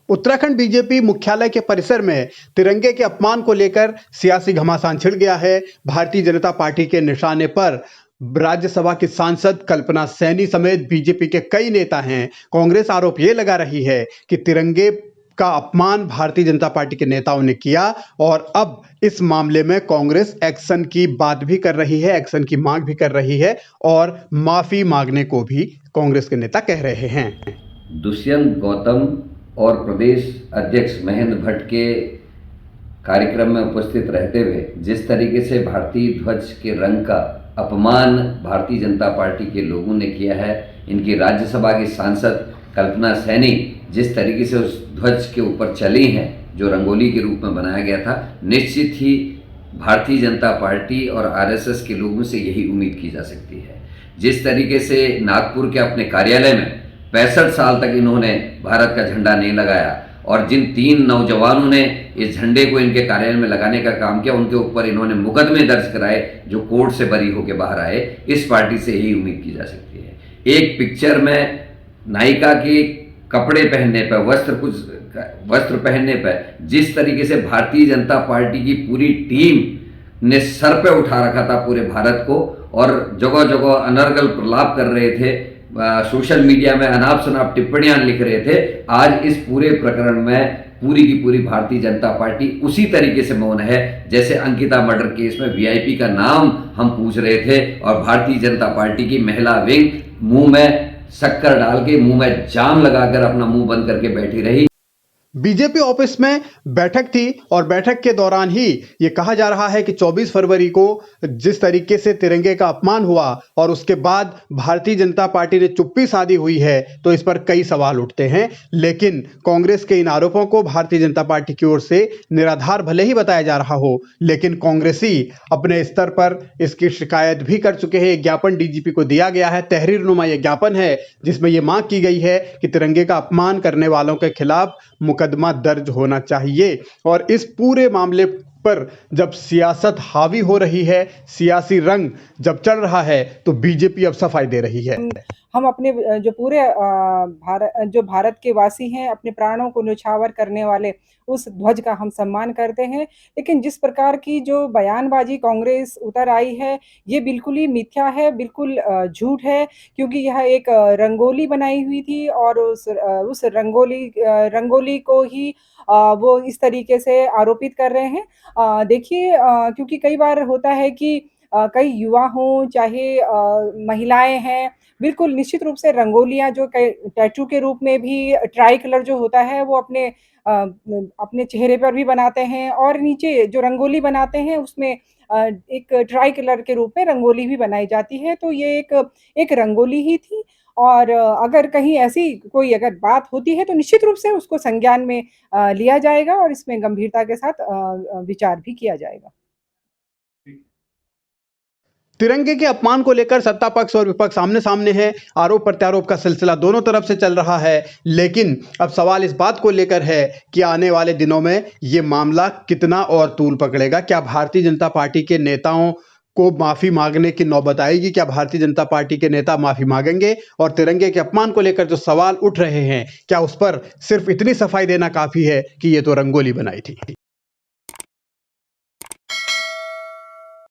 Uttarakhand BJP मुख्यालय के परिसर में तिरंगे के अपमान को लेकर सियासी घमासान छिड़ गया है। भारतीय जनता पार्टी के निशाने पर राज्यसभा की सांसद कल्पना सैनी समेत बीजेपी के कई नेता हैं। कांग्रेस आरोप ये लगा रही है कि तिरंगे का अपमान भारतीय जनता पार्टी के नेताओं ने किया और अब इस मामले में कांग्रेस एक्शन की बात भी कर रही है, एक्शन की मांग भी कर रही है और माफी मांगने को भी कांग्रेस के नेता कह रहे हैं। दुष्यंत गौतम और प्रदेश अध्यक्ष महेंद्र भट्ट के कार्यक्रम में उपस्थित रहते हुए जिस तरीके से भारतीय ध्वज के रंग का अपमान भारतीय जनता पार्टी के लोगों ने किया है, इनकी राज्यसभा की सांसद कल्पना सैनी जिस तरीके से उस ध्वज के ऊपर चली हैं जो रंगोली के रूप में बनाया गया था, निश्चित ही भारतीय जनता पार्टी और आरएसएस के लोगों से यही उम्मीद की जा सकती है। जिस तरीके से नागपुर के अपने कार्यालय में 65 साल तक इन्होंने भारत का झंडा नहीं लगाया और जिन 3 नौजवानों ने इस झंडे को इनके कार्यालय में लगाने का काम किया, उनके ऊपर इन्होंने मुकदमे दर्ज कराए जो कोर्ट से बरी होकर बाहर आए, इस पार्टी से यही उम्मीद की जा सकती है। एक पिक्चर में नायिका के कपड़े पहनने पर, वस्त्र पहनने पर जिस तरीके से भारतीय जनता पार्टी की पूरी टीम ने सर पे उठा रखा था पूरे भारत को और जगह जगह अनर्गल प्रलाप कर रहे थे, सोशल मीडिया में अनाप शनाप टिप्पणियां लिख रहे थे, आज इस पूरे प्रकरण में पूरी की पूरी भारतीय जनता पार्टी उसी तरीके से मौन है जैसे अंकिता मर्डर केस में वीआईपी का नाम हम पूछ रहे थे और भारतीय जनता पार्टी की महिला विंग मुंह में शक्कर डाल के, मुंह में जाम लगाकर अपना मुंह बंद करके बैठी रही। बीजेपी ऑफिस में बैठक थी और बैठक के दौरान ही ये कहा जा रहा है कि 24 फरवरी को जिस तरीके से तिरंगे का अपमान हुआ और उसके बाद भारतीय जनता पार्टी ने चुप्पी साधी हुई है, तो इस पर कई सवाल उठते हैं। लेकिन कांग्रेस के इन आरोपों को भारतीय जनता पार्टी की ओर से निराधार भले ही बताया जा रहा हो, लेकिन कांग्रेसी अपने स्तर पर इसकी शिकायत भी कर चुके हैं। ज्ञापन डीजीपी को दिया गया है, तहरीर नुमा यह ज्ञापन है जिसमें यह मांग की गई है कि तिरंगे का अपमान करने वालों के खिलाफ मुकदमा दर्ज होना चाहिए। और इस पूरे मामले पर जब सियासत हावी हो रही है, सियासी रंग जब चढ़ रहा है, तो बीजेपी अब सफाई दे रही है। हम अपने जो पूरे भारत के वासी हैं, अपने प्राणों को न्यौछावर करने वाले उस ध्वज का हम सम्मान करते हैं। लेकिन जिस प्रकार की जो बयानबाजी कांग्रेस उतर आई है, ये बिल्कुल ही मिथ्या है, बिल्कुल झूठ है, क्योंकि यह एक रंगोली बनाई हुई थी और उस रंगोली को ही वो इस तरीके से आरोपित कर रहे हैं। देखिए, क्योंकि कई बार होता है कि कई युवा हों, चाहे महिलाएं हैं, बिल्कुल निश्चित रूप से रंगोलियाँ जो टैटू के रूप में भी ट्राई कलर जो होता है वो अपने चेहरे पर भी बनाते हैं और नीचे जो रंगोली बनाते हैं उसमें एक ट्राई कलर के रूप में रंगोली भी बनाई जाती है। तो ये एक रंगोली ही थी और अगर कहीं ऐसी कोई अगर बात होती है तो निश्चित रूप से उसको संज्ञान में लिया जाएगा और इसमें गंभीरता के साथ विचार भी किया जाएगा। तिरंगे के अपमान को लेकर सत्ता पक्ष और विपक्ष आमने सामने है। आरोप प्रत्यारोप का सिलसिला दोनों तरफ से चल रहा है। लेकिन अब सवाल इस बात को लेकर है कि आने वाले दिनों में ये मामला कितना और तूल पकड़ेगा। क्या भारतीय जनता पार्टी के नेताओं को माफी मांगने की नौबत आएगी? क्या भारतीय जनता पार्टी के नेता माफी मांगेंगे? और तिरंगे के अपमान को लेकर जो सवाल उठ रहे हैं, क्या उस पर सिर्फ इतनी सफाई देना काफी है कि ये तो रंगोली बनाई थी?